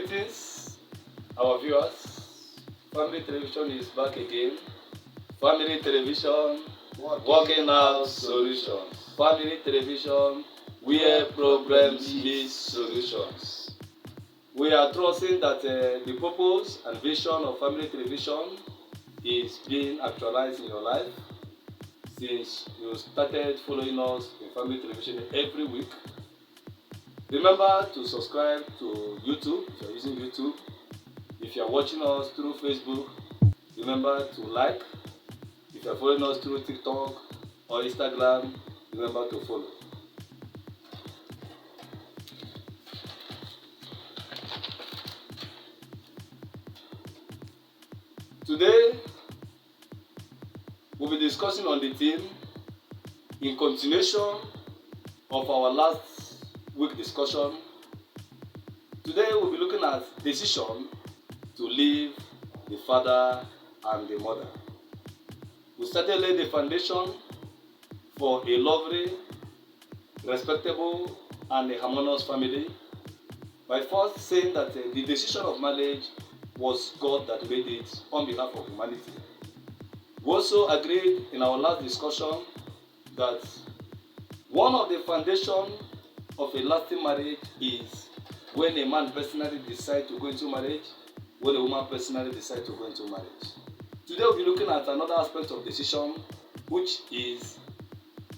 Greetings, our viewers. Family Television is back again. Family Television, working out solutions. Family Television, where problems meet solutions. We are trusting that the purpose and vision of Family Television is being actualized in your life since you started following us in Family Television every week. Remember to subscribe to YouTube if you're using YouTube. If you're watching us through Facebook, remember to like. If you're following us through TikTok or Instagram, remember to follow. Today, we'll be discussing on the theme in continuation of our last week discussion. Today, we'll be looking at decision to leave the father and the mother. We started laying the foundation for a lovely, respectable, and a harmonious family by first saying that the decision of marriage was God that made it on behalf of humanity. We also agreed in our last discussion that one of the foundations of a lasting marriage is when a man personally decides to go into marriage, when a woman personally decides to go into marriage. Today we'll be looking at another aspect of decision, which is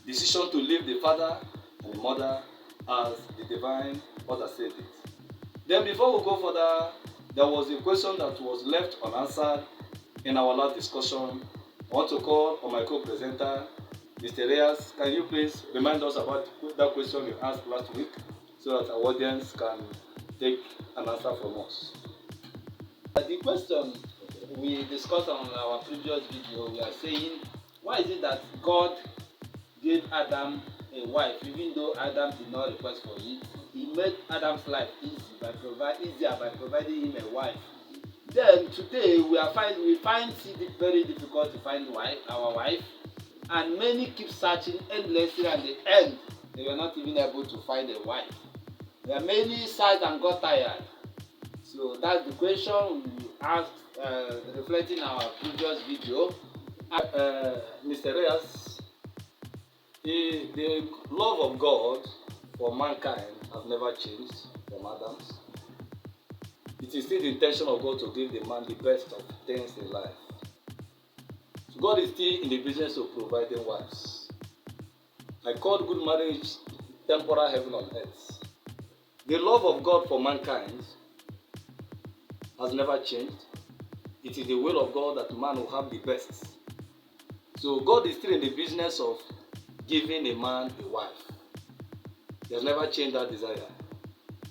decision to leave the father and the mother as the divine order said it. Then before we go further, there was a question that was left unanswered in our last discussion. I want to call on my co-presenter, Mr. Reyes. Can you please remind us about that question you asked last week so that our audience can take an answer from us? The question we discussed on our previous video, we are saying, why is it that God gave Adam a wife even though Adam did not request for it? He made Adam's life easier by providing him a wife. Then today we find it very difficult to find our wife, and many keep searching endlessly, and at the end they were not even able to find a wife. There are many searched and got tired. So that's the question we asked, reflecting our previous video. Mr. Reyes, the love of God for mankind has never changed from Adam's. It is still the intention of God to give the man the best of things in life. So God is still in the business of providing wives. I call good marriage temporal heaven on earth. The love of God for mankind has never changed. It is the will of God that man will have the best. So God is still in the business of giving a man a wife. He has never changed that desire.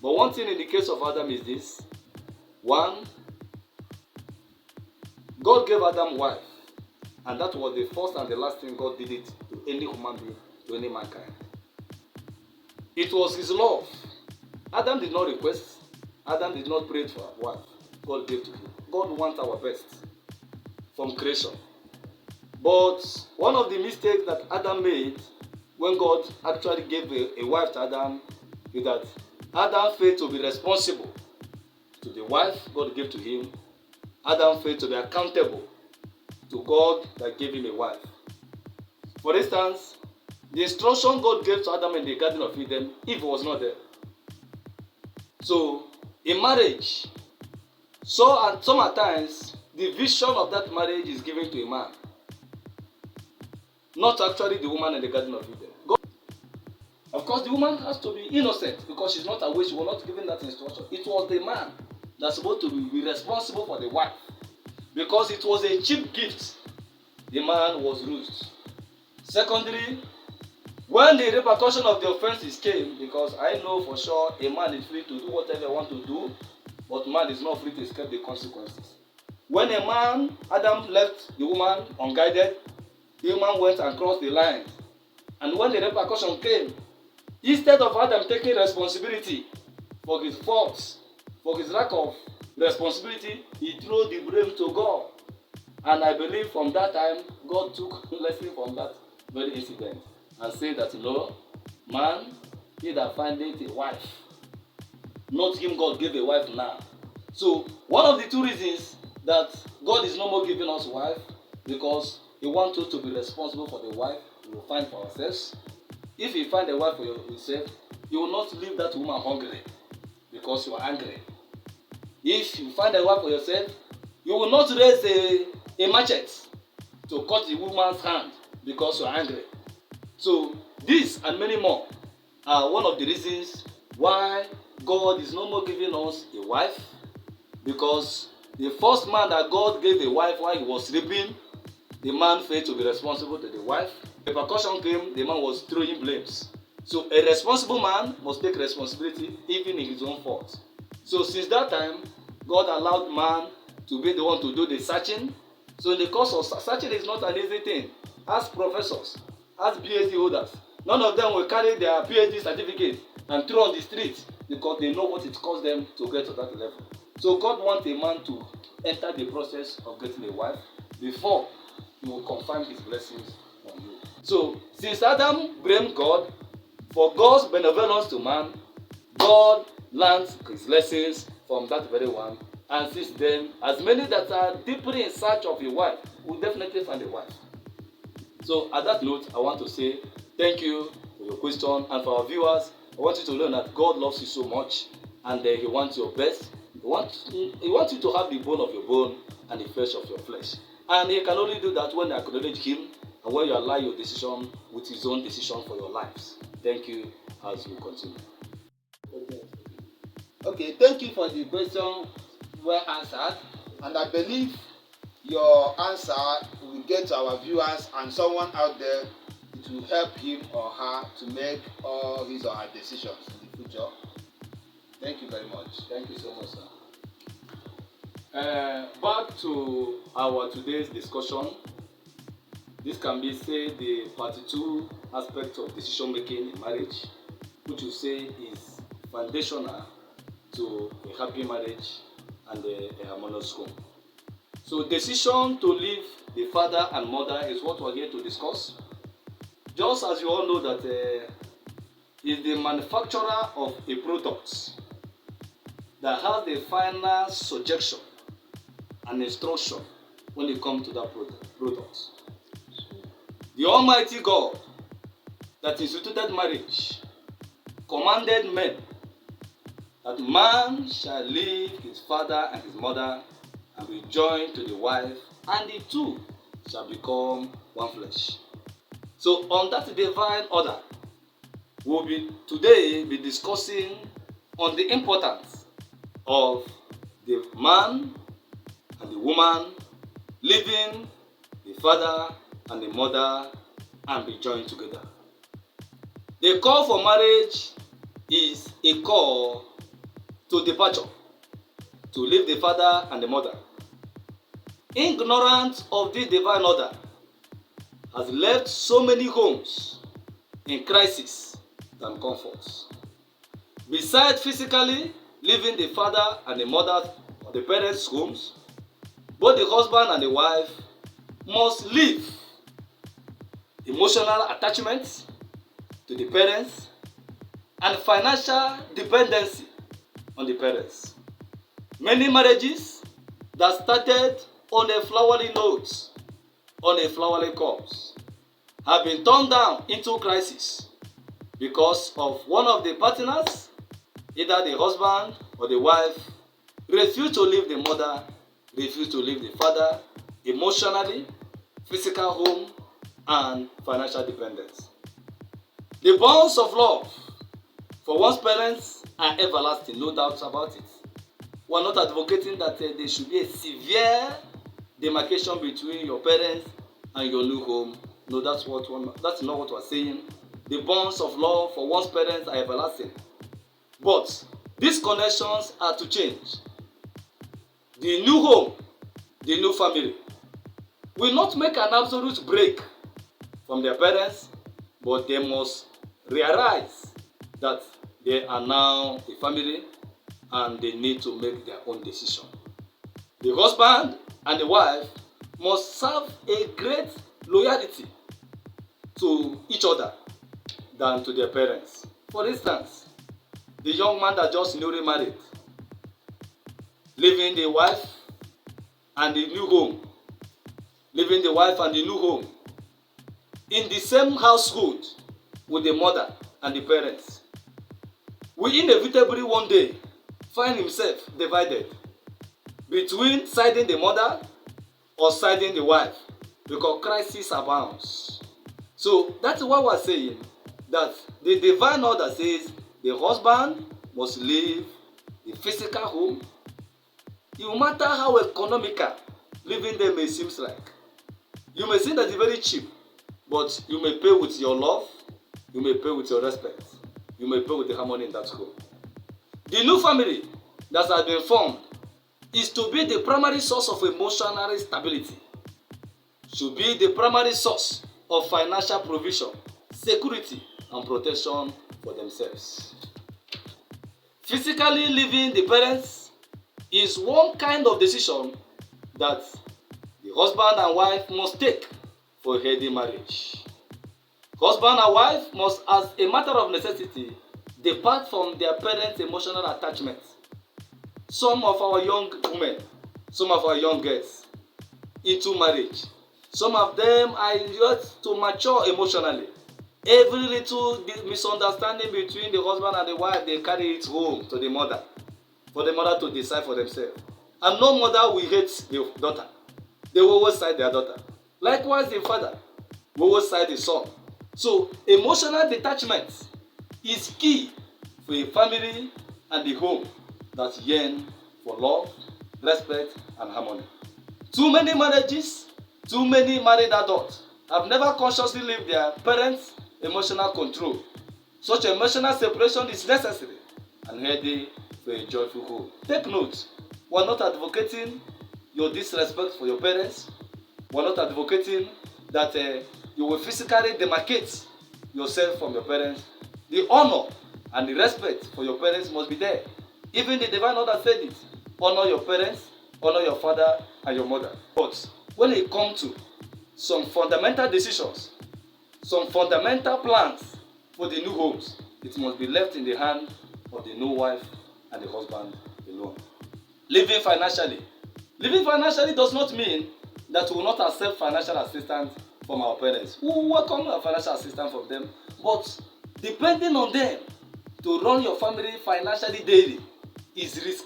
But one thing in the case of Adam is this. One, God gave Adam a wife, and that was the first and the last thing God did it to any human being, to any mankind. It was his love. Adam did not request. Adam did not pray for a wife. God gave to him. God wants our best from creation. But one of the mistakes that Adam made when God actually gave a wife to Adam is that Adam failed to be responsible to the wife God gave to him. Adam failed to be accountable to God that gave him a wife. For instance, the instruction God gave to Adam in the Garden of Eden, Eve was not there. So, in marriage, some at times, the vision of that marriage is given to a man, not actually the woman in the Garden of Eden. Of course, the woman has to be innocent because she's not aware, she was not given that instruction. It was the man that's supposed to be responsible for the wife. Because it was a cheap gift, the man was rused. Secondly, when the repercussion of the offenses came, because I know for sure a man is free to do whatever he wants to do, but man is not free to escape the consequences. When a man, Adam, left the woman unguided, the woman went and crossed the line. And when the repercussion came, instead of Adam taking responsibility for his faults, for his lack of responsibility, he threw the blame to God. And I believe from that time, God took lesson from that very incident and said that, man, he that findeth a wife, not him God gave a wife now. So one of the two reasons that God is no more giving us wife, because He wants us to be responsible for the wife we will find for ourselves. If you find a wife for yourself, you will not leave that woman hungry because you are angry. If you find a wife for yourself, you will not raise a machete to cut the woman's hand because you are angry. So this and many more are one of the reasons why God is no more giving us a wife, because the first man that God gave a wife while he was sleeping, the man failed to be responsible to the wife. The repercussion came, the man was throwing blames. So a responsible man must take responsibility even in his own fault. So since that time, God allowed man to be the one to do the searching. So in the course of searching is not an easy thing. Ask professors, ask PhD holders. None of them will carry their PhD certificate and throw on the street because they know what it costs them to get to that level. So God wants a man to enter the process of getting a wife before He will confirm His blessings on you. So since Adam blamed God for God's benevolence to man, God learned His lessons from that very one. And since then, as many that are deeply in search of a wife will definitely find a wife. So at that note, I want to say thank you for your question, and for our viewers, I want you to learn that God loves you so much, and He wants your best. He wants you to have the bone of your bone and the flesh of your flesh. And He can only do that when you acknowledge Him and when you align your decision with His own decision for your lives. Thank you as we continue. Okay, thank you for the question well answered, and I believe your answer will get to our viewers and someone out there. It will help him or her to make all his or her decisions in the future. Thank you very much. Thank you so much, sir. Back to our today's discussion. This can be said the part 2 aspect of decision making in marriage, which you say is foundational to a happy marriage and a harmonious home. So decision to leave the father and mother is what we're here to discuss. Just as you all know that is the manufacturer of a product that has the final suggestion and instruction when it comes to that product. The Almighty God that instituted marriage commanded men that man shall leave his father and his mother and be joined to the wife, and the two shall become one flesh. So on that divine order, we'll today be discussing on the importance of the man and the woman leaving the father and the mother and be joined together. The call for marriage is a call to departure, to leave the father and the mother. Ignorance of this divine order has left so many homes in crisis than comfort. Besides physically leaving the father and the mother or the parents' homes, both the husband and the wife must leave emotional attachment to the parents and financial dependency on the parents. Many marriages that started on a flowery note, on a flowery course, have been turned down into crisis because of one of the partners, either the husband or the wife, refuse to leave the mother, refuse to leave the father emotionally, physical home, and financial dependence. The bonds of love for one's parents are everlasting, no doubts about it. We are not advocating that there should be a severe demarcation between your parents and your new home. No, that's not what we're saying. The bonds of love for one's parents are everlasting. But these connections are to change. The new home, the new family, will not make an absolute break from their parents, but they must realize that they are now a family and they need to make their own decision. The husband and the wife must serve a great loyalty to each other than to their parents. For instance, the young man that just newly married, leaving the wife and the new home, leaving the wife and the new home in the same household with the mother and the parents, will inevitably one day find himself divided between siding the mother or siding the wife, because crisis abounds. So that's why we're saying that the divine order says the husband must leave the physical home, no matter how economical living there may seem like. You may think that it's very cheap, but you may pay with your love, you may pay with your respect, you may pay with the harmony in that home. The new family that has been formed is to be the primary source of emotional stability, should be the primary source of financial provision, security, and protection for themselves. Physically leaving the parents is one kind of decision that the husband and wife must take for a healthy marriage. Husband and wife must, as a matter of necessity, depart from their parents' emotional attachment. Some of our young women, some of our young girls into marriage, some of them are yet to mature emotionally. Every little misunderstanding between the husband and the wife, they carry it home to the mother, for the mother to decide for themselves. And no mother will hate the daughter. They will always side their daughter. Likewise, the father will always side the son. So, emotional detachment is key for a family and a home that yearn for love, respect, and harmony. Too many marriages, too many married adults have never consciously lived their parents' emotional control. Such emotional separation is necessary and healthy for a joyful home. Take note, we are not advocating your disrespect for your parents. We are not advocating that you will physically demarcate yourself from your parents. The honor and the respect for your parents must be there. Even the divine order said it. Honor your parents, honor your father and your mother. But when it comes to some fundamental decisions, some fundamental plans for the new homes, it must be left in the hand of the new wife and the husband alone. Living financially. Living financially does not mean that we will not accept financial assistance from our parents. We will welcome our financial assistance from them, but depending on them to run your family financially daily is risk,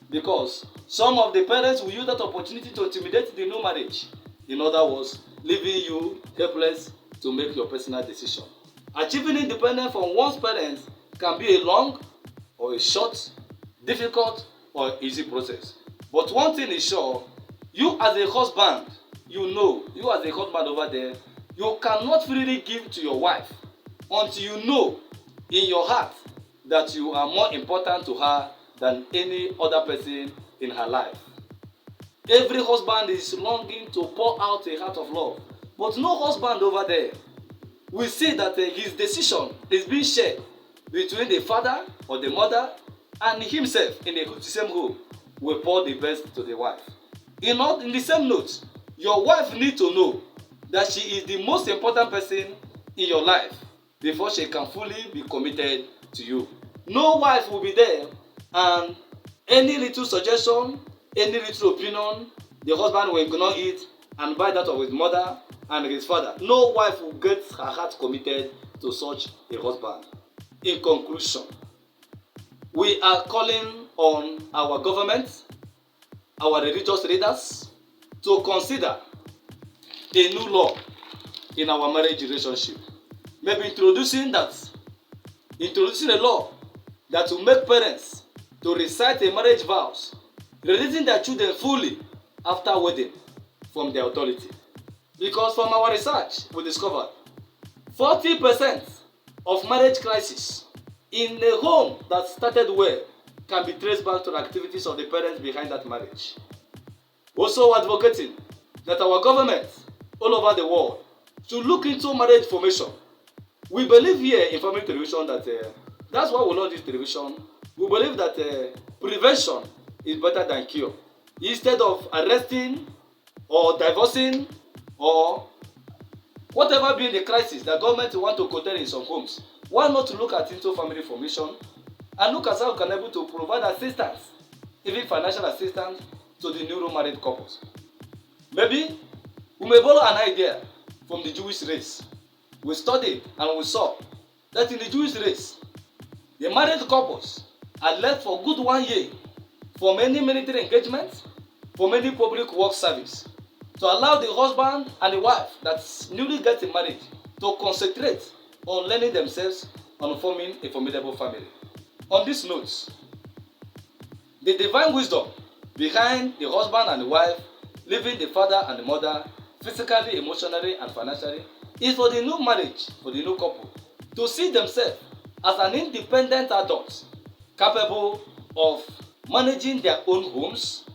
because some of the parents will use that opportunity to intimidate the new marriage. In other words, leaving you helpless to make your personal decision. Achieving independence from one's parents can be a long or a short, difficult or easy process. But one thing is sure, you as a husband, you as a husband over there, you cannot freely give to your wife until you know in your heart that you are more important to her than any other person in her life. Every husband is longing to pour out a heart of love, but no husband over there will see that his decision is being shared between the father or the mother and himself in the same home will pour the best to the wife. In the same note, your wife needs to know that she is the most important person in your life before she can fully be committed to you. No wife will be there and any little suggestion, any little opinion, the husband will ignore it and buy that of his mother and his father. No wife will get her heart committed to such a husband. In conclusion, we are calling on our government, our religious leaders, to consider a new law in our marriage relationship. Maybe introducing a law that will make parents to recite a marriage vows, releasing their children fully after wedding from their authority. Because from our research, we discovered 40% of marriage crisis in a home that started well can be traced back to the activities of the parents behind that marriage. Also advocating that our government all over the world should look into marriage formation. We believe here in family television that that's why we love this television. We believe that prevention is better than cure. Instead of arresting or divorcing or whatever being the crisis that government want to contain in some homes, why not look at into family formation and look at how we can able to provide assistance even financial assistance to the newly married couples. Maybe we may borrow an idea from the Jewish race. We studied and we saw that in the Jewish race, the married couples are left for good 1 year from any military engagement, from any public work service, to allow the husband and the wife that's newly getting married to concentrate on learning themselves and forming a formidable family. On this note, the divine wisdom behind the husband and the wife leaving the father and the mother physically, emotionally, and financially is for the new marriage, for the new couple, to see themselves as an independent adult capable of managing their own homes,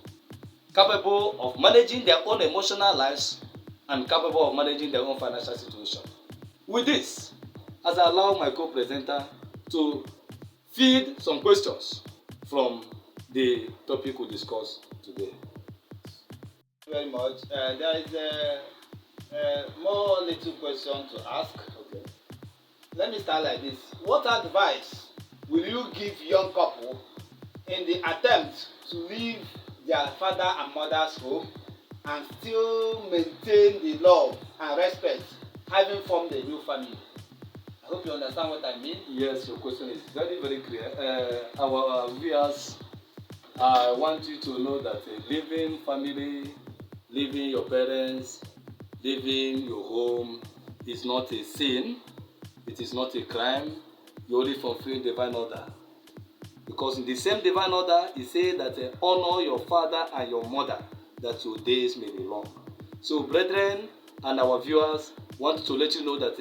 capable of managing their own emotional lives, and capable of managing their own financial situation. With this, as I allow my co-presenter to feed some questions from the topic we discuss today. Very much. There is a more little question to ask. Okay. Let me start like this. What advice will you give young couple in the attempt to leave their father and mother's home and still maintain the love and respect having formed a new family? I hope you understand what I mean. Yes, your question is very, very clear. Our viewers, I want you to know that leaving family, leaving your parents, leaving your home is not a sin. It is not a crime. You only fulfill divine order. Because in the same divine order, it says that honor your father and your mother, that your days may be long. So, brethren and our viewers, want to let you know that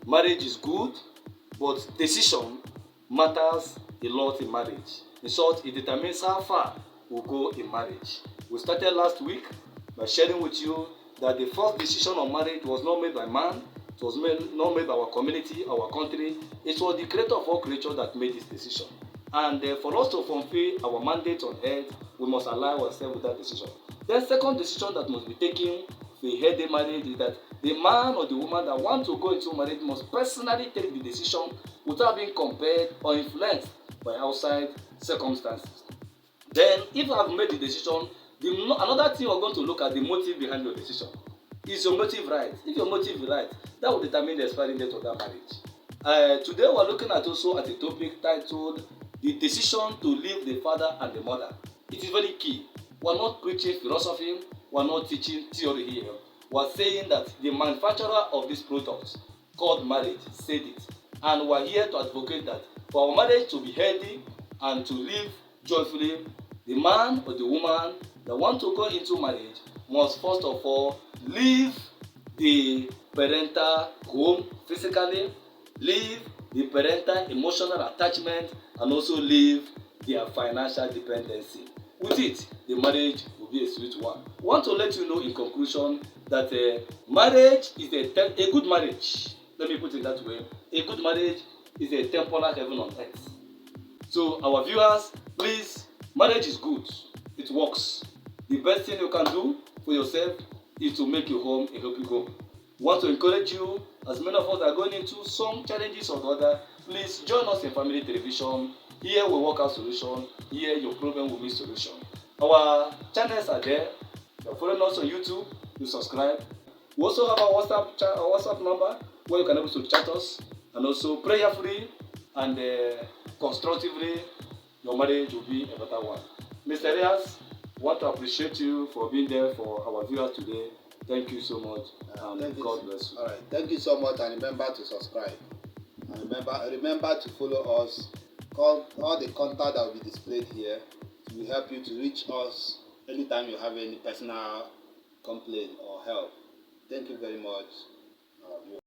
marriage is good, but decision matters a lot in marriage. In short, it determines how far we'll go in marriage. We started last week by sharing with you that the first decision on marriage was not made by man, it was not made by our community, our country. It was the creator of all creatures that made this decision. And for us to fulfill our mandate on earth, we must align ourselves with that decision. The second decision that must be taken for a healthy marriage is that the man or the woman that want to go into marriage must personally take the decision without being compelled or influenced by outside circumstances. Then, if you have made the decision, another thing we're going to look at the motive behind your decision. Is your motive right? If your motive is right, that will determine the expiring date of that marriage. Today we're looking at also at a topic titled the decision to leave the father and the mother. It is very key. We're not preaching philosophy, we're not teaching theory here. We're saying that the manufacturer of this product called marriage said it. And we're here to advocate that for our marriage to be healthy and to live joyfully, the man or the woman that want to go into marriage must first of all leave the parental home physically, leave the parental emotional attachment, and also leave their financial dependency. With it, the marriage will be a sweet one. I want to let you know in conclusion that marriage is a good marriage. Let me put it that way. A good marriage is a temporal heaven on earth. So our viewers, please, marriage is good. It works. The best thing you can do for yourself is to make your home a happy home. We want to encourage you, as many of us are going into some challenges or the other, please join us in Family Television. Here we work out solution. Here your problem will be solution. Our channels are there. You're following us on YouTube. You subscribe. We also have our WhatsApp number where you can able to chat us, and also prayerfully and constructively your marriage will be a better one. Mr. Elias, I want to appreciate you for being there for our viewers today. Thank you so much, and God bless you. All right, thank you so much, and remember to subscribe. And remember to follow us. All the contact that will be displayed here will help you to reach us anytime you have any personal complaint or help. Thank you very much, viewers.